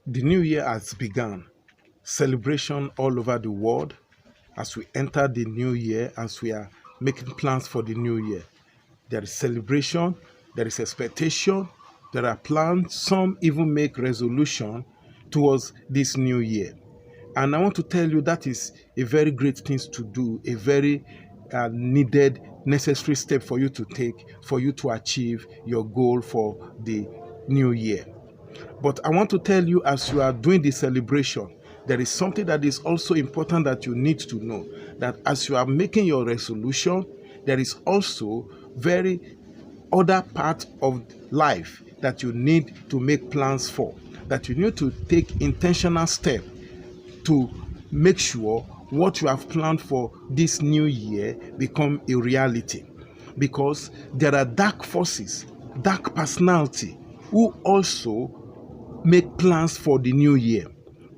The new year has begun. Celebration all over the world as we enter the new year, as we are making plans for the new year. There is celebration, there is expectation, there are plans. Some even make resolution towards this new year. And I want to tell you that is a very great thing to do, a very needed, necessary step for you to take for you to achieve your goal for the new year. But I want to tell you, as you are doing the celebration, there is something that is also important that you need to know. That as you are making your resolution, there is also very other part of life that you need to make plans for, that you need to take intentional step to make sure what you have planned for this new year become a reality. Because there are dark forces, dark personality who also make plans for the new year.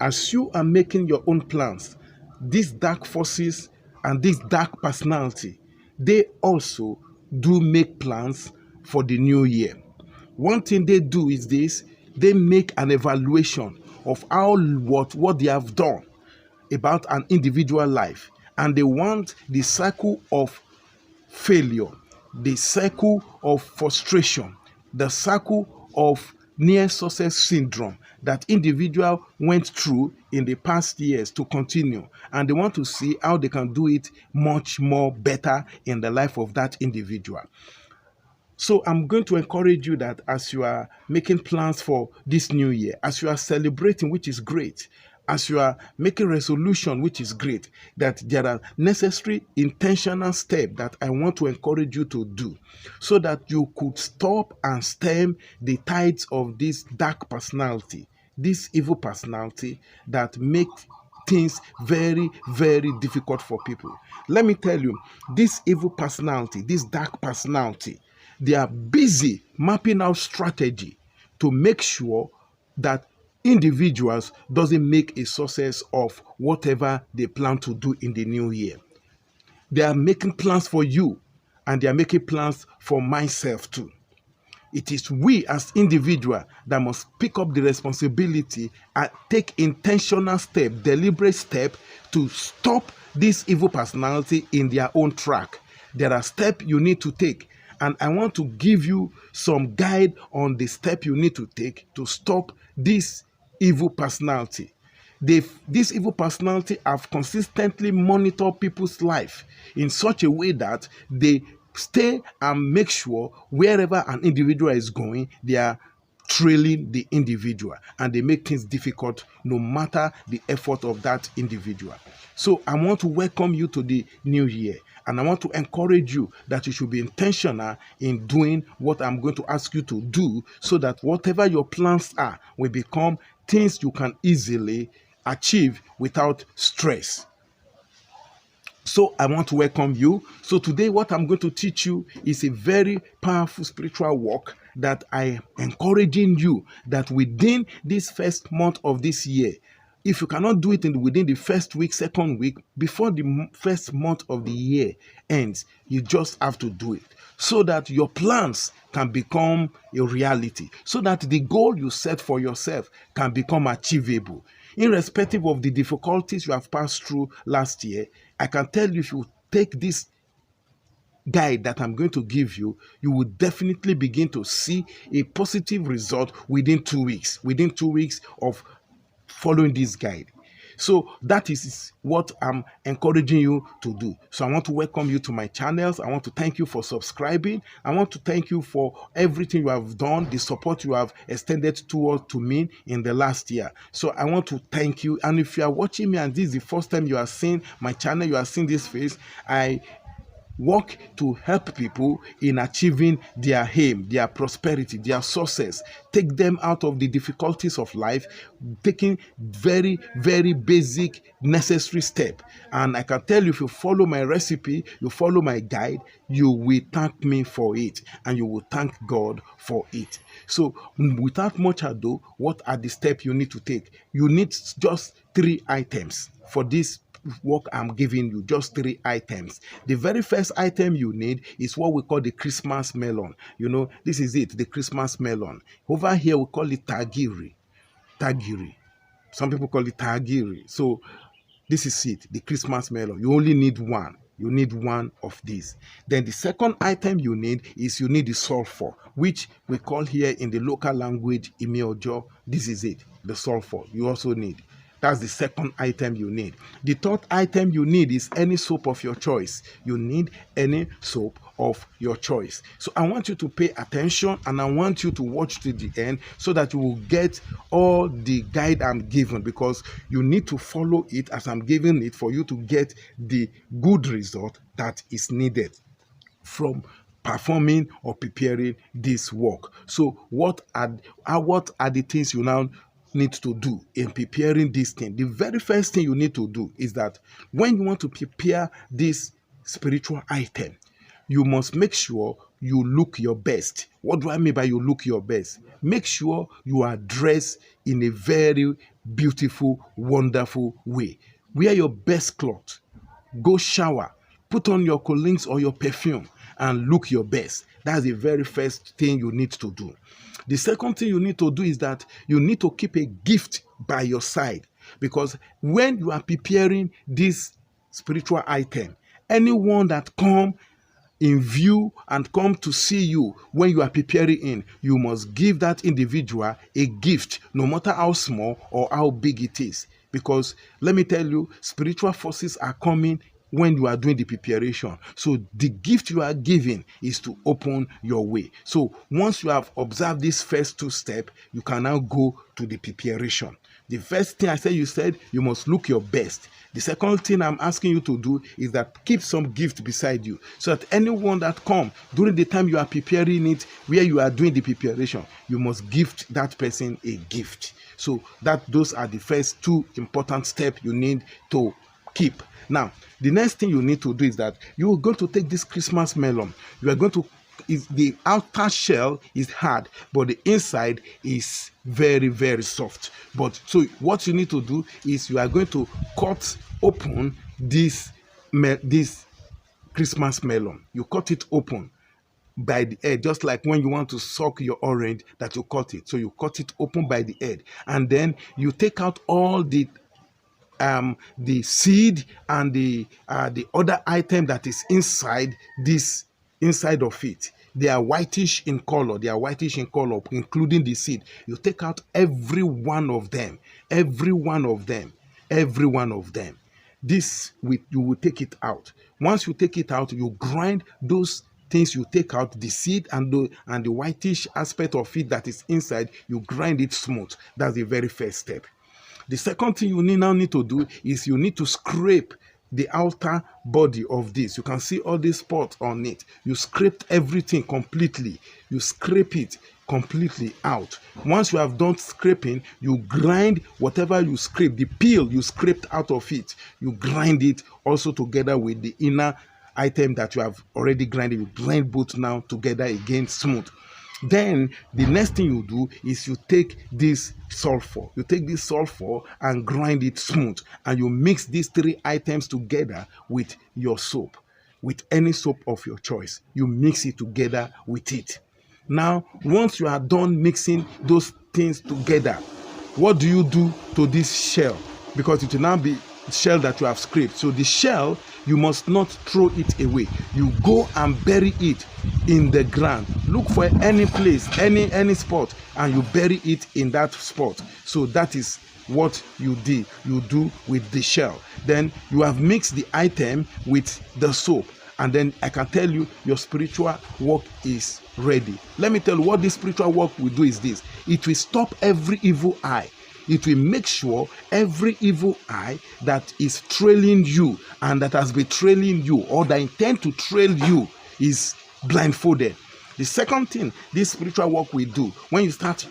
As you are making your own plans, these dark forces and this dark personality, they also do make plans for the new year. One thing they do is this: they make an evaluation of how what they have done about an individual life, and they want the cycle of failure, the cycle of frustration, the cycle of near success syndrome that individual went through in the past years to continue, and they want to see how they can do it much more better in the life of that individual. So I'm going to encourage you that as you are making plans for this new year, as you are celebrating, which is great, as you are making resolution, which is great, that there are necessary intentional steps that I want to encourage you to do so that you could stop and stem the tides of this dark personality, this evil personality that makes things very, very difficult for people. Let me tell you, this evil personality, this dark personality, they are busy mapping out strategy to make sure that individuals doesn't make a success of whatever they plan to do in the new year. They are making plans for you, and they are making plans for myself too. It is we as individuals that must pick up the responsibility and take intentional step, deliberate step to stop this evil personality in their own track. There are steps you need to take, and I want to give you some guide on the step you need to take to stop this evil personality. This evil personality have consistently monitored people's life in such a way that they stay and make sure wherever an individual is going, they are trailing the individual, and they make things difficult no matter the effort of that individual. So I want to welcome you to the new year, and I want to encourage you that you should be intentional in doing what I'm going to ask you to do, so that whatever your plans are will become things you can easily achieve without stress. So I want to welcome you. So today what I'm going to teach you is a very powerful spiritual work that I am encouraging you that within this first month of this year, if you cannot do it within the first week, second week, before the first month of the year ends, you just have to do it so that your plans can become a reality, so that the goal you set for yourself can become achievable. Irrespective of the difficulties you have passed through last year, I can tell you, if you take this guide that I'm going to give you, you will definitely begin to see a positive result within 2 weeks, within 2 weeks of following this guide. So that is what I'm encouraging you to do. So I want to welcome you to my channels. I want to thank you for subscribing. I want to thank you for everything you have done, the support you have extended to me in the last year. So I want to thank you. And if you are watching me and this is the first time you are seeing my channel, you are seeing this face, I work to help people in achieving their aim, their prosperity, their success, take them out of the difficulties of life, taking very, very basic, necessary step. And I can tell you, if you follow my recipe, you follow my guide, you will thank me for it, and you will thank God for it. So without much ado, what are the steps you need to take? You need just 3 items for this work I'm giving you, just 3 items. The very first item you need is what we call the Christmas melon. You know, this is it, the Christmas melon. Over here we call it tagiri. tagiri. Some people call it tagiri. So this is it, the Christmas melon. You only need one. You need one of these. Then the second item you need is you need the sulfur, which we call here in the local language imiojo. This is it, the sulfur. You also need. That's the second item you need. The third item you need is any soap of your choice. You need any soap of your choice. So I want you to pay attention and I want you to watch to the end so that you will get all the guide I'm giving, because you need to follow it as I'm giving it for you to get the good result that is needed from performing or preparing this work. So what are the things you now need to do in preparing this thing? The very first thing you need to do is that when you want to prepare this spiritual item, you must make sure you look your best. What do I mean by you look your best? Make sure you are dressed in a very beautiful, wonderful way. Wear your best clothes. Go shower. Put on your cologne or your perfume and look your best. That's the very first thing you need to do. The second thing you need to do is that you need to keep a gift by your side, because when you are preparing this spiritual item, anyone that come in view and come to see you when you are preparing in, you must give that individual a gift, no matter how small or how big it is. Because let me tell you, spiritual forces are coming when you are doing the preparation. So the gift you are giving is to open your way. So once you have observed these first two steps, you can now go to the preparation. The first thing I said, you must look your best. The second thing I'm asking you to do is that keep some gift beside you, so that anyone that come during the time you are preparing it, where you are doing the preparation, you must gift that person a gift. So those are the first two important steps you need to keep. Now, the next thing you need to do is that you are going to take this Christmas melon. You are going to, the outer shell is hard, but the inside is very, very soft. But so what you need to do is you are going to cut open this Christmas melon. You cut it open by the edge, just like when you want to suck your orange that you cut it. So you cut it open by the edge, and then you take out all the seed and the other item that is inside of it. They are whitish in color. Including the seed. You take out every one of them. This you will take it out. Once you take it out, you grind those things you take out, the seed and the whitish aspect of it that is inside. You grind it smooth. That's the very first step. The second thing you now need to do is you need to scrape the outer body of this. You can see all these spots on it. You scraped everything completely. You scrape it completely out. Once you have done scraping, you grind whatever you scrape, the peel you scraped out of it. You grind it also together with the inner item that you have already grinded. You grind both now together again smooth. Then the next thing you do is you take this sulfur. You take this sulfur and grind it smooth, and you mix these three items together with your soap, with any soap of your choice. You mix it together with it. Now, once you are done mixing those things together, what do you do to this shell? Because it will now be shell that you have scraped. So the shell, you must not throw it away. You go and bury it in the ground. Look for any place, any spot, and you bury it in that spot. So that is what you do with the shell. Then you have mixed the item with the soap, and then I can tell you your spiritual work is ready. Let me tell you what this spiritual work will do is this. It will stop every evil eye. It will make sure every evil eye that is trailing you and that has been trailing you or that intend to trail you is blindfolded. The second thing this spiritual work will do when you start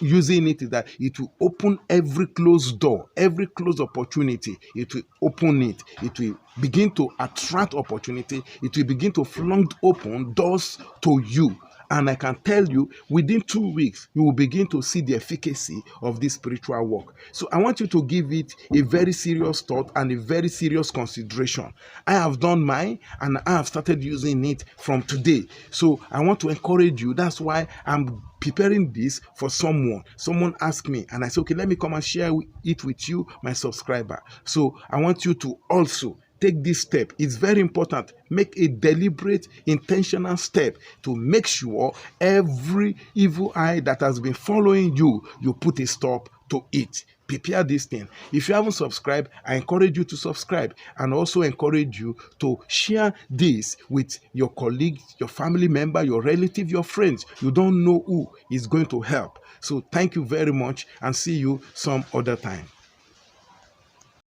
using it is that it will open every closed door, every closed opportunity. It will open it. It will begin to attract opportunity. It will begin to flung open doors to you. And I can tell you, within 2 weeks, you will begin to see the efficacy of this spiritual work. So I want you to give it a very serious thought and a very serious consideration. I have done mine and I have started using it from today. So I want to encourage you. That's why I'm preparing this for someone. Someone asked me, and I said, okay, let me come and share it with you, my subscriber. So I want you to also take this step. It's very important. Make a deliberate, intentional step to make sure every evil eye that has been following you, you put a stop to it. Prepare this thing. If you haven't subscribed, I encourage you to subscribe, and also encourage you to share this with your colleagues, your family member, your relative, your friends. You don't know who is going to help. So thank you very much, and see you some other time.